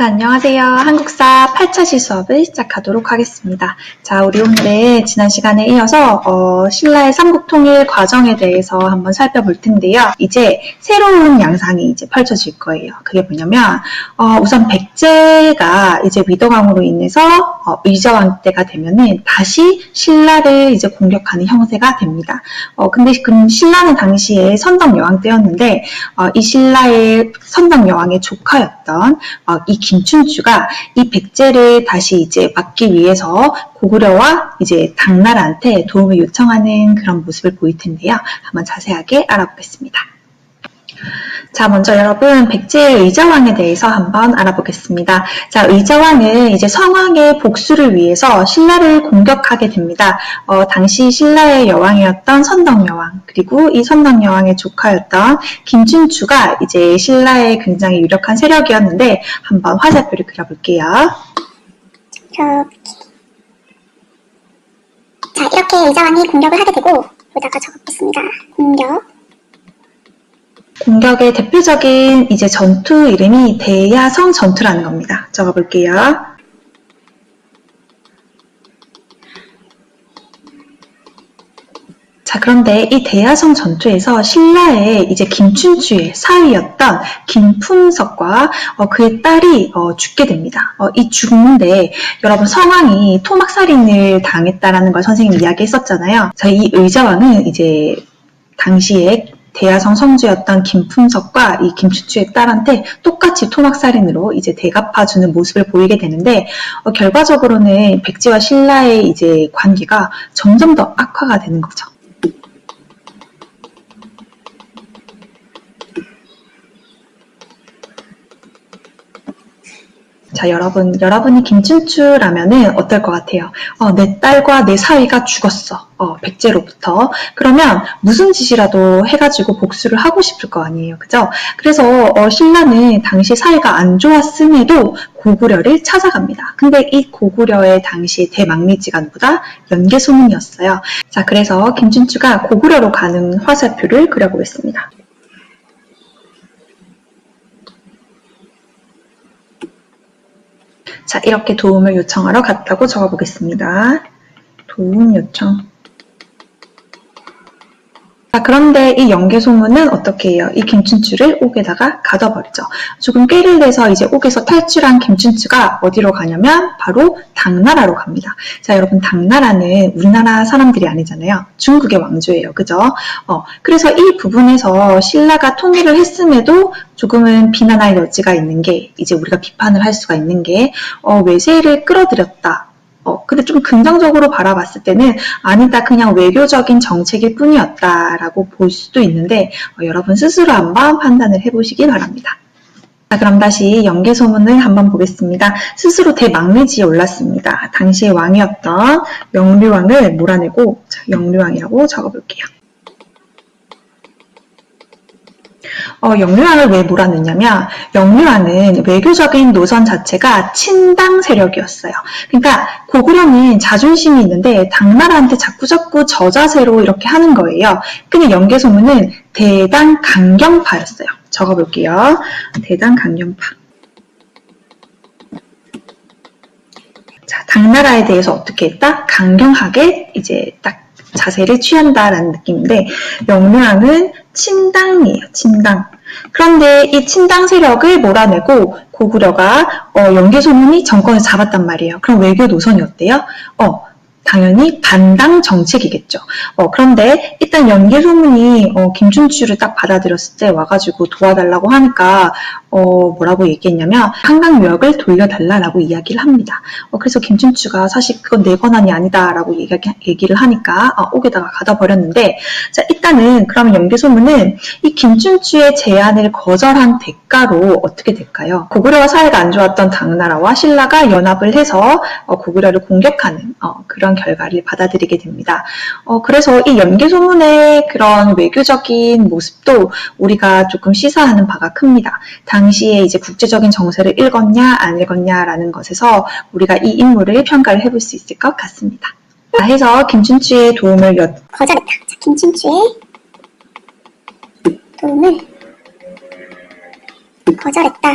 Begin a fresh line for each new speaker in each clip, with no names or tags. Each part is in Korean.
자, 안녕하세요. 한국사 8차시 수업을 시작하도록 하겠습니다. 자, 우리 오늘의 지난 시간에 이어서 신라의 삼국통일 과정에 대해서 한번 살펴볼 텐데요. 이제 새로운 양상이 이제 펼쳐질 거예요. 그게 뭐냐면 우선 백제가 이제 위덕왕으로 인해서 의자왕 때가 되면은 다시 신라를 이제 공격하는 형세가 됩니다. 근데 그럼 신라는 당시에 선덕여왕 때였는데 이 신라의 선덕여왕의 조카였던 이 김춘추가 이 백제를 다시 이제 막기 위해서 고구려와 이제 당나라한테 도움을 요청하는 그런 모습을 보일 텐데요. 한번 자세하게 알아보겠습니다. 자, 먼저 여러분 백제의 의자왕에 대해서 한번 알아보겠습니다. 자, 의자왕은 이제 성왕의 복수를 위해서 신라를 공격하게 됩니다. 당시 신라의 여왕이었던 선덕여왕, 그리고 이 선덕여왕의 조카였던 김춘추가 이제 신라의 굉장히 유력한 세력이었는데 한번 화살표를 그려볼게요.
자, 이렇게 의자왕이 공격을 하게 되고 여기다가 적어보겠습니다.
공격의 대표적인 이제 전투 이름이 대야성 전투라는 겁니다. 적어볼게요. 자, 그런데 이 대야성 전투에서 신라의 이제 김춘추의 사위였던 김풍석과 그의 딸이 죽게 됩니다. 이 죽는데 여러분 성왕이 토막살인을 당했다라는 걸 선생님이 이야기했었잖아요. 자, 이 의자왕은 이제 당시에 대야성 성주였던 김풍석과 이 김춘추의 딸한테 똑같이 토막살인으로 이제 대갚아주는 모습을 보이게 되는데 결과적으로는 백제와 신라의 이제 관계가 점점 더 악화가 되는 거죠. 자, 여러분이 김춘추라면은 어떨 것 같아요? 내 딸과 내 사위가 죽었어. 백제로부터. 그러면 무슨 짓이라도 해가지고 복수를 하고 싶을 거 아니에요. 그죠? 그래서 신라는 당시 사이가 안 좋았음에도 고구려를 찾아갑니다. 근데 이 고구려의 당시 대망리지가 누구다? 연개소문이었어요. 자, 그래서 김춘추가 고구려로 가는 화살표를 그려보겠습니다. 자, 이렇게 도움을 요청하러 갔다고 적어보겠습니다. 도움 요청. 자, 그런데 이 연개소문은 어떻게 해요? 이 김춘추를 옥에다가 가둬버리죠. 조금 꾀를 내서 이제 옥에서 탈출한 김춘추가 어디로 가냐면 바로 당나라로 갑니다. 자, 여러분 당나라는 우리나라 사람들이 아니잖아요. 중국의 왕조예요. 그죠? 그래서 이 부분에서 신라가 통일을 했음에도 조금은 비난할 여지가 있는 게 이제 우리가 비판을 할 수가 있는 게 외세를 끌어들였다. 근데 좀 긍정적으로 바라봤을 때는 아니다, 그냥 외교적인 정책일 뿐이었다라고 볼 수도 있는데 여러분 스스로 한번 판단을 해보시기 바랍니다. 자, 그럼 다시 연개소문을 한번 보겠습니다. 스스로 대망리지에 올랐습니다. 당시의 왕이었던 영류왕을 몰아내고 영류왕이라고 적어볼게요. 영류왕을 왜 몰아넣냐면 영류왕은 외교적인 노선 자체가 친당 세력이었어요. 그러니까 고구려는 자존심이 있는데 당나라한테 자꾸 저자세로 이렇게 하는 거예요. 근데 연개소문은 대당 강경파였어요. 적어볼게요. 대당 강경파. 자, 당나라에 대해서 어떻게 했다? 강경하게 이제 딱 자세를 취한다라는 느낌인데 영류왕은 친당이에요. 친당. 그런데 이 친당 세력을 몰아내고 고구려가 연개소문이 정권을 잡았단 말이에요. 그럼 외교 노선이 어때요? 당연히 반당 정책이겠죠. 그런데 일단 연개소문이 김춘추를 딱 받아들였을 때 와가지고 도와달라고 하니까 뭐라고 얘기했냐면 한강유역을 돌려달라라고 이야기를 합니다. 그래서 김춘추가 사실 그건 내 권한이 아니다라고 얘기를 하니까 옥에다가 가둬버렸는데 자, 일단은 그러면 연개소문은 이 김춘추의 제안을 거절한 대가로 어떻게 될까요? 고구려와 사이가 안 좋았던 당나라와 신라가 연합을 해서 고구려를 공격하는 그런 결과를 받아들이게 됩니다. 그래서 이 연개소문의 그런 외교적인 모습도 우리가 조금 시사하는 바가 큽니다. 당시에 이제 국제적인 정세를 읽었냐 안 읽었냐라는 것에서 우리가 이 인물을 평가를 해볼 수 있을 것 같습니다. 자, 해서 김춘추의 도움을
거절했다. 자, 김춘추의 도움을 거절했다.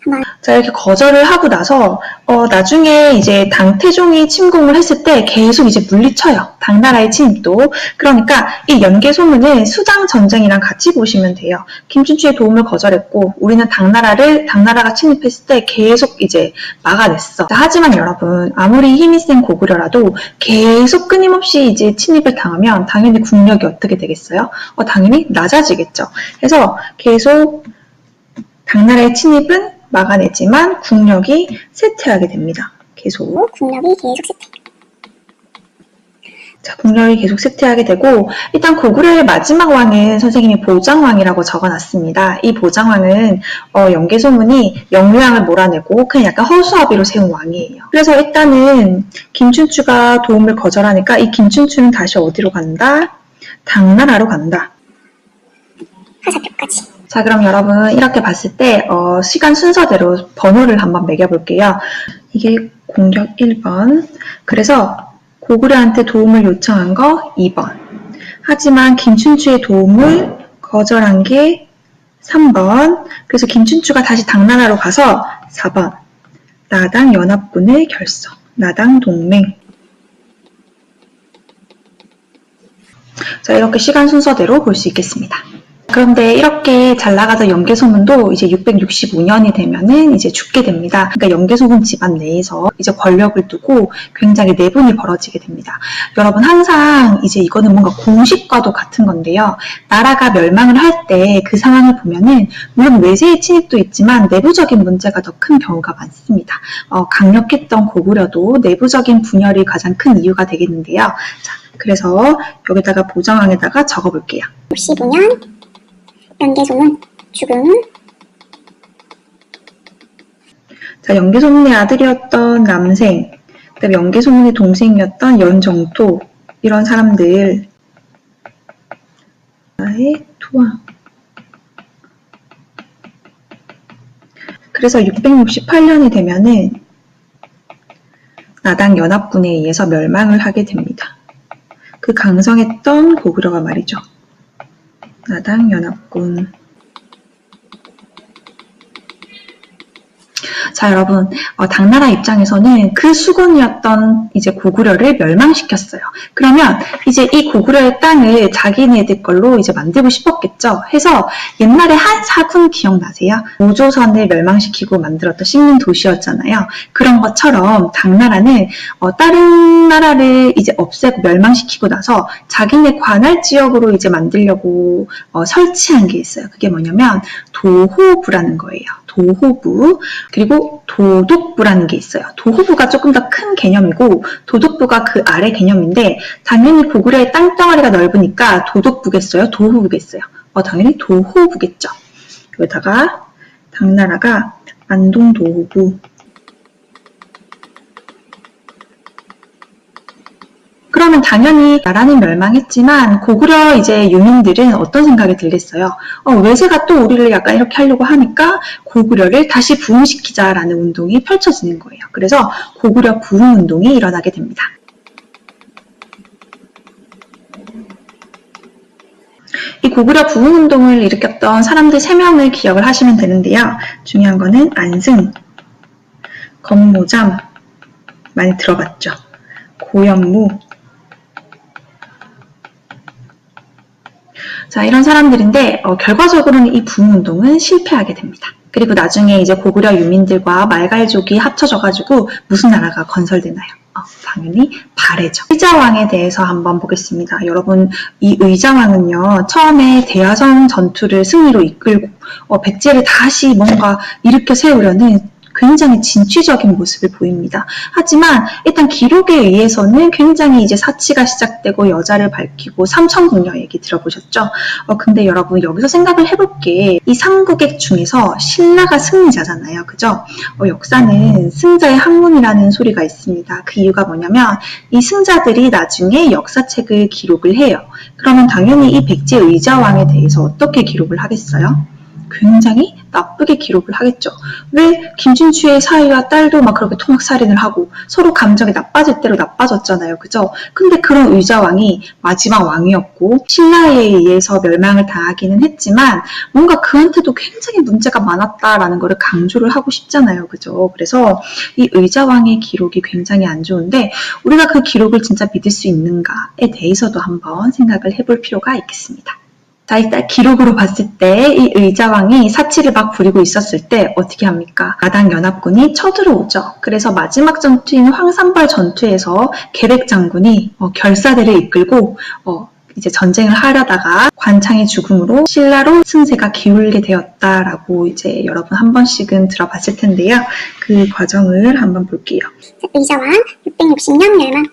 한번
자, 이렇게 거절을 하고 나서 나중에 이제 당태종이 침공을 했을 때 계속 이제 물리쳐요. 당나라의 침입도. 그러니까 이 연개 소문은 수장 전쟁이랑 같이 보시면 돼요. 김춘추의 도움을 거절했고 우리는 당나라가 침입했을 때 계속 이제 막아냈어. 자, 하지만 여러분 아무리 힘이 센 고구려라도 계속 끊임없이 이제 침입을 당하면 당연히 국력이 어떻게 되겠어요? 당연히 낮아지겠죠. 그래서 계속 당나라의 침입은 막아내지만 국력이 쇠퇴하게 됩니다. 계속.
국력이 계속 쇠퇴.
자, 국력이 계속 쇠퇴하게 되고 일단 고구려의 마지막 왕은 선생님이 보장왕이라고 적어놨습니다. 이 보장왕은 연개소문이 영유왕을 몰아내고 그냥 약간 허수아비로 세운 왕이에요. 그래서 일단은 김춘추가 도움을 거절하니까 이 김춘추는 다시 어디로 간다? 당나라로 간다.
화살표까지.
자, 그럼 여러분 이렇게 봤을 때 시간 순서대로 번호를 한번 매겨볼게요. 이게 공격 1번. 그래서 고구려한테 도움을 요청한 거 2번. 하지만 김춘추의 도움을 거절한 게 3번. 그래서 김춘추가 다시 당나라로 가서 4번. 나당 연합군을 결성. 나당 동맹. 자, 이렇게 시간 순서대로 볼 수 있겠습니다. 그런데 이렇게 잘 나가던 연개소문도 이제 665년이 되면은 이제 죽게 됩니다. 그러니까 연개소문 집안 내에서 이제 권력을 두고 굉장히 내분이 벌어지게 됩니다. 여러분 항상 이제 이거는 뭔가 공식과도 같은 건데요. 나라가 멸망을 할 때 그 상황을 보면은 물론 외세의 침입도 있지만 내부적인 문제가 더 큰 경우가 많습니다. 강력했던 고구려도 내부적인 분열이 가장 큰 이유가 되겠는데요. 자, 그래서 여기다가 보정왕에다가 적어볼게요.
65년 연개소문 죽음.
자, 연개소문의 아들이었던 남생, 그다음에 연개소문의 동생이었던 연정토 이런 사람들 나의 투왕. 그래서 668년이 되면은 나당 연합군에 의해서 멸망을 하게 됩니다. 그 강성했던 고구려가 말이죠. 나당 연합군. 자, 여러분, 당나라 입장에서는 그 수군이었던 이제 고구려를 멸망시켰어요. 그러면 이제 이 고구려의 땅을 자기네들 걸로 이제 만들고 싶었겠죠. 해서 옛날에 한 사군 기억나세요? 오조선을 멸망시키고 만들었던 식민 도시였잖아요. 그런 것처럼 당나라는 다른 나라를 이제 없애고 멸망시키고 나서 자기네 관할 지역으로 이제 만들려고 설치한 게 있어요. 그게 뭐냐면 도호부라는 거예요. 도호부. 그리고 도독부라는 게 있어요. 도호부가 조금 더 큰 개념이고 도독부가 그 아래 개념인데 당연히 고구려의 땅덩어리가 넓으니까 도독부겠어요? 도호부겠어요? 당연히 도호부겠죠. 여기다가 당나라가 안동도호부. 그러면 당연히 나라는 멸망했지만 고구려 이제 유민들은 어떤 생각이 들겠어요? 외세가 또 우리를 약간 이렇게 하려고 하니까 고구려를 다시 부흥시키자라는 운동이 펼쳐지는 거예요. 그래서 고구려 부흥운동이 일어나게 됩니다. 이 고구려 부흥운동을 일으켰던 사람들 3명을 기억을 하시면 되는데요. 중요한 거는 안승, 건모잠, 많이 들어봤죠. 고연무. 자, 이런 사람들인데 결과적으로는 이 부흥운동은 실패하게 됩니다. 그리고 나중에 이제 고구려 유민들과 말갈족이 합쳐져가지고 무슨 나라가 건설되나요? 당연히 발해죠. 의자왕에 대해서 한번 보겠습니다. 여러분, 이 의자왕은요, 처음에 대야성 전투를 승리로 이끌고 백제를 다시 뭔가 일으켜 세우려는 굉장히 진취적인 모습을 보입니다. 하지만 일단 기록에 의해서는 굉장히 이제 사치가 시작되고 여자를 밝히고 삼천궁녀 얘기 들어보셨죠? 근데 여러분 여기서 생각을 해볼게. 이 삼국액 중에서 신라가 승리자잖아요. 그죠? 역사는 승자의 학문이라는 소리가 있습니다. 그 이유가 뭐냐면 이 승자들이 나중에 역사책을 기록을 해요. 그러면 당연히 이 백제 의자왕에 대해서 어떻게 기록을 하겠어요? 굉장히 나쁘게 기록을 하겠죠. 왜 김춘추의 사위와 딸도 막 그렇게 토막살인을 하고 서로 감정이 나빠질 대로 나빠졌잖아요. 그죠? 근데 그런 의자왕이 마지막 왕이었고 신라에 의해서 멸망을 당하기는 했지만 뭔가 그한테도 굉장히 문제가 많았다라는 거를 강조를 하고 싶잖아요. 그죠? 그래서 이 의자왕의 기록이 굉장히 안 좋은데 우리가 그 기록을 진짜 믿을 수 있는가에 대해서도 한번 생각을 해볼 필요가 있겠습니다. 자, 일단 기록으로 봤을 때 이 의자왕이 사치를 막 부리고 있었을 때 어떻게 합니까? 마당 연합군이 쳐들어오죠. 그래서 마지막 전투인 황산벌 전투에서 계백 장군이 결사대를 이끌고 이제 전쟁을 하려다가 관창의 죽음으로 신라로 승세가 기울게 되었다라고 이제 여러분 한 번씩은 들어봤을 텐데요. 그 과정을 한번 볼게요.
의자왕 660년 멸망.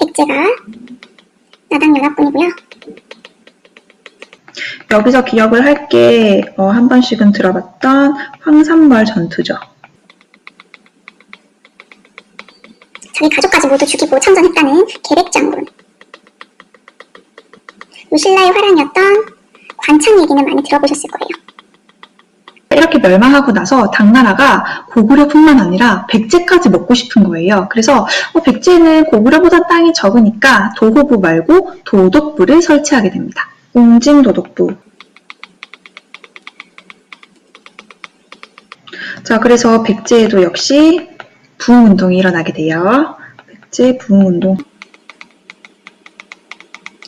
백제가 나당 연합군이고요.
여기서 기억을 할 게 한 번씩은 들어봤던 황산벌 전투죠.
자기 가족까지 모두 죽이고 참전했다는 계백 장군. 신라의 화랑이었던 관창 얘기는 많이 들어보셨을 거예요.
이렇게 멸망하고 나서 당나라가 고구려뿐만 아니라 백제까지 먹고 싶은 거예요. 그래서 백제는 고구려보다 땅이 적으니까 도호부 말고 도독부를 설치하게 됩니다. 옹진도독부. 자, 그래서 백제에도 역시 부흥운동이 일어나게 돼요. 백제 부흥운동.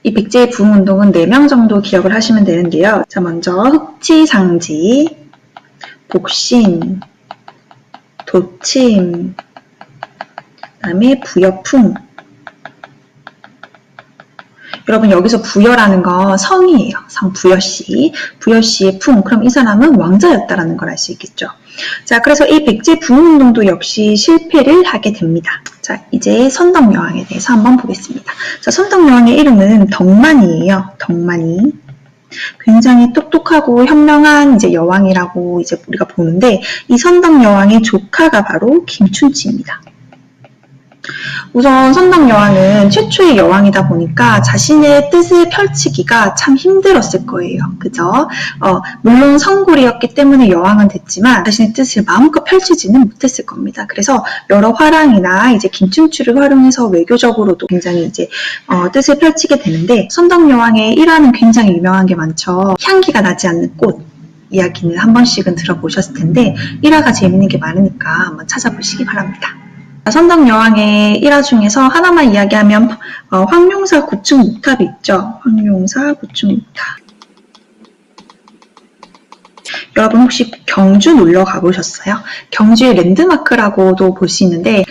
이 백제의 부흥운동은 4명 정도 기억을 하시면 되는데요. 자, 먼저 흑치상지, 복신, 도침, 그 다음에 부여풍. 여러분 여기서 부여라는 건 성이에요. 성 부여씨. 부여씨의 풍. 그럼 이 사람은 왕자였다라는 걸 알 수 있겠죠. 자, 그래서 이 백제 부흥운동도 역시 실패를 하게 됩니다. 자, 이제 선덕여왕에 대해서 한번 보겠습니다. 자, 선덕여왕의 이름은 덕만이에요. 덕만이. 굉장히 똑똑하고 현명한 이제 여왕이라고 이제 우리가 보는데 이 선덕여왕의 조카가 바로 김춘치입니다. 우선 선덕여왕은 최초의 여왕이다 보니까 자신의 뜻을 펼치기가 참 힘들었을 거예요. 그죠? 물론 성골이었기 때문에 여왕은 됐지만 자신의 뜻을 마음껏 펼치지는 못했을 겁니다. 그래서 여러 화랑이나 이제 김춘추를 활용해서 외교적으로도 굉장히 이제 뜻을 펼치게 되는데 선덕여왕의 일화는 굉장히 유명한 게 많죠. 향기가 나지 않는 꽃. 이야기는 한 번씩은 들어보셨을 텐데 일화가 재밌는 게 많으니까 한번 찾아보시기 바랍니다. 선덕여왕의 일화 중에서 하나만 이야기하면 황룡사 구층 목탑이 있죠. 황룡사 구층 목탑. 여러분 혹시 경주 놀러 가보셨어요? 경주의 랜드마크라고도 볼 수 있는데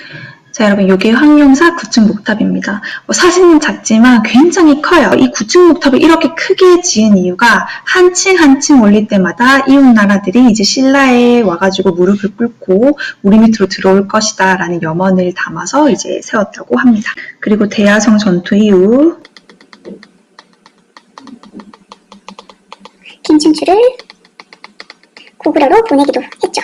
자, 여러분 이게 황룡사 구층 목탑입니다. 사진은 작지만 굉장히 커요. 이 구층 목탑을 이렇게 크게 지은 이유가 한 층 한 층 올릴 때마다 이웃 나라들이 이제 신라에 와가지고 무릎을 꿇고 우리 밑으로 들어올 것이다 라는 염원을 담아서 이제 세웠다고 합니다. 그리고 대야성 전투 이후
김춘추를 고구려로 보내기도 했죠.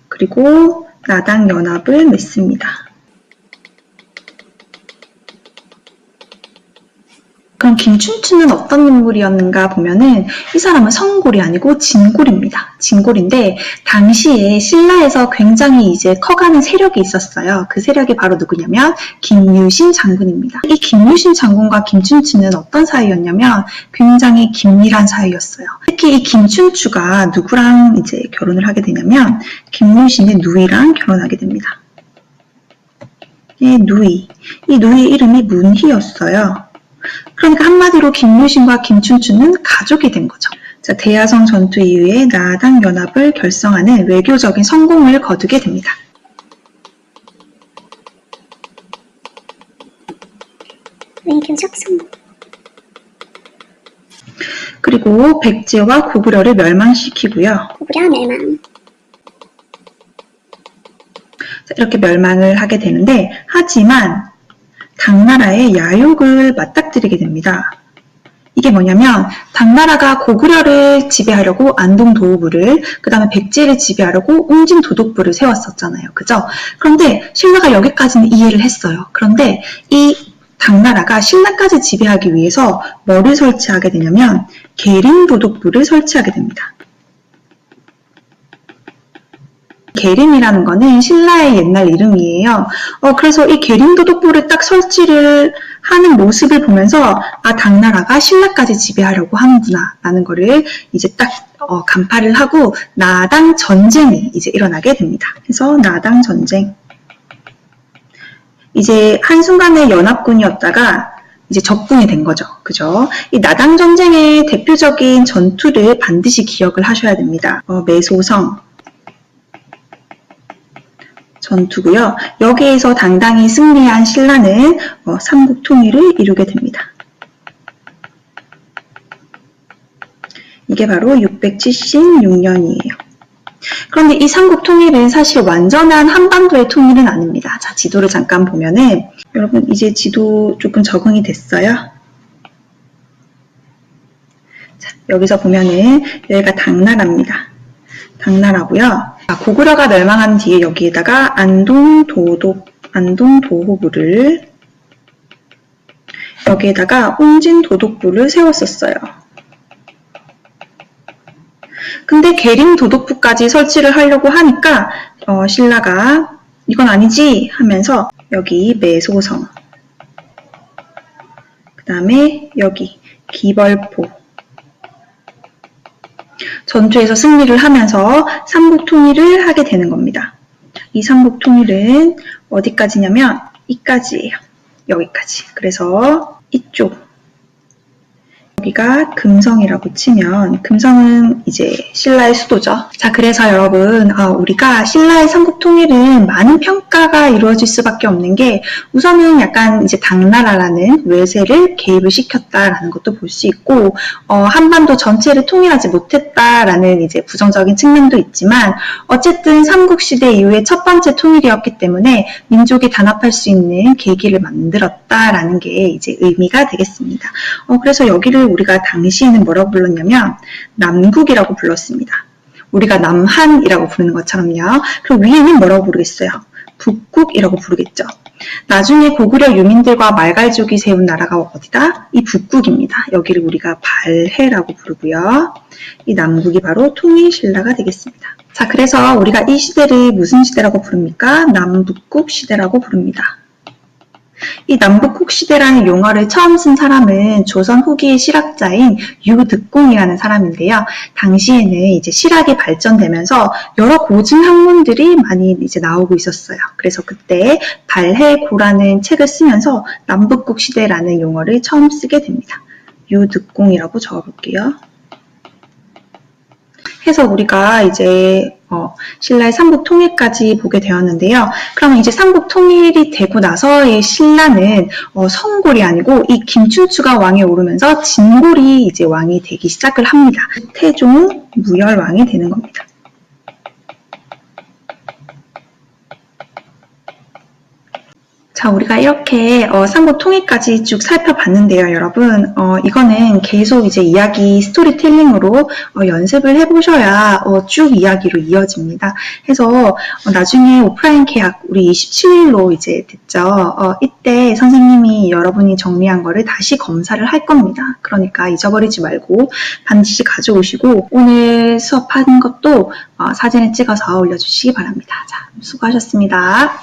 그리고 나당 연합을 맺습니다. 그럼 김춘추는 어떤 인물이었는가 보면은 이 사람은 성골이 아니고 진골입니다. 진골인데 당시에 신라에서 굉장히 이제 커가는 세력이 있었어요. 그 세력이 바로 누구냐면 김유신 장군입니다. 이 김유신 장군과 김춘추는 어떤 사이였냐면 굉장히 긴밀한 사이였어요. 특히 이 김춘추가 누구랑 이제 결혼을 하게 되냐면 김유신의 누이랑 결혼하게 됩니다. 누이. 이 누이의 이름이 문희였어요. 그러니까 한마디로 김유신과 김춘추는 가족이 된 거죠. 자, 대야성 전투 이후에 나당 연합을 결성하는 외교적인 성공을 거두게 됩니다.
외교적 성공.
그리고 백제와 고구려를 멸망시키고요.
고구려 멸망.
자, 이렇게 멸망을 하게 되는데 하지만 당나라의 야욕을 맞닥뜨리게 됩니다. 이게 뭐냐면 당나라가 고구려를 지배하려고 안동도호부를 그 다음에 백제를 지배하려고 옹진도독부를 세웠었잖아요. 그죠? 그런데 신라가 여기까지는 이해를 했어요. 그런데 이 당나라가 신라까지 지배하기 위해서 뭐를 설치하게 되냐면 계림도독부를 설치하게 됩니다. 계림이라는 거는 신라의 옛날 이름이에요. 그래서 이 계림도독부를 딱 설치를 하는 모습을 보면서 아, 당나라가 신라까지 지배하려고 하는구나 라는 거를 이제 딱 간파를 하고 나당 전쟁이 이제 일어나게 됩니다. 그래서 나당 전쟁. 이제 한순간에 연합군이었다가 이제 적군이 된 거죠. 그죠? 이 나당 전쟁의 대표적인 전투를 반드시 기억을 하셔야 됩니다. 매소성 전투고요. 여기에서 당당히 승리한 신라는 삼국 통일을 이루게 됩니다. 이게 바로 676년이에요. 그런데 이 삼국 통일은 사실 완전한 한반도의 통일은 아닙니다. 자, 지도를 잠깐 보면은 여러분 이제 지도 조금 적응이 됐어요. 자, 여기서 보면은 여기가 당나라입니다. 당나라고요. 고구려가 멸망한 뒤에 여기에다가 안동도호부를 여기에다가 홍진도독부를 세웠었어요. 근데 계림도독부까지 설치를 하려고 하니까 신라가 이건 아니지 하면서 여기 매소성, 그 다음에 여기 기벌포 전투에서 승리를 하면서 삼국통일을 하게 되는 겁니다. 이 삼국통일은 어디까지냐면 이까지예요. 여기까지. 그래서 이쪽 여기가 금성이라고 치면 금성은 이제 신라의 수도죠. 자, 그래서 여러분 우리가 신라의 삼국통일은 많은 평가가 이루어질 수밖에 없는 게 우선은 약간 이제 당나라라는 외세를 개입을 시켰다라는 것도 볼 수 있고 한반도 전체를 통일하지 못했다라는 이제 부정적인 측면도 있지만 어쨌든 삼국시대 이후에 첫 번째 통일이었기 때문에 민족이 단합할 수 있는 계기를 만들었다라는 게 이제 의미가 되겠습니다. 그래서 여기를 우리가 당시에는 뭐라고 불렀냐면 남국이라고 불렀습니다. 우리가 남한이라고 부르는 것처럼요. 그리고 위에는 뭐라고 부르겠어요? 북국이라고 부르겠죠. 나중에 고구려 유민들과 말갈족이 세운 나라가 어디다? 이 북국입니다. 여기를 우리가 발해라고 부르고요. 이 남국이 바로 통일신라가 되겠습니다. 자, 그래서 우리가 이 시대를 무슨 시대라고 부릅니까? 남북국 시대라고 부릅니다. 이 남북국 시대라는 용어를 처음 쓴 사람은 조선 후기의 실학자인 유득공이라는 사람인데요. 당시에는 이제 실학이 발전되면서 여러 고증 학문들이 많이 이제 나오고 있었어요. 그래서 그때 발해고라는 책을 쓰면서 남북국 시대라는 용어를 처음 쓰게 됩니다. 유득공이라고 적어볼게요. 해서 우리가 이제 신라의 삼국 통일까지 보게 되었는데요. 그러면 이제 삼국 통일이 되고 나서의 신라는 성골이 아니고 이 김춘추가 왕에 오르면서 진골이 이제 왕이 되기 시작을 합니다. 태종 무열왕이 되는 겁니다. 자, 우리가 이렇게 삼국 통일까지 쭉 살펴봤는데요, 여러분. 이거는 계속 이제 이야기 스토리텔링으로 연습을 해보셔야 쭉 이야기로 이어집니다. 해서 나중에 오프라인 계약 우리 27일로 이제 됐죠. 이때 선생님이 여러분이 정리한 거를 다시 검사를 할 겁니다. 그러니까 잊어버리지 말고 반드시 가져오시고 오늘 수업한 것도 사진을 찍어서 올려주시기 바랍니다. 자, 수고하셨습니다.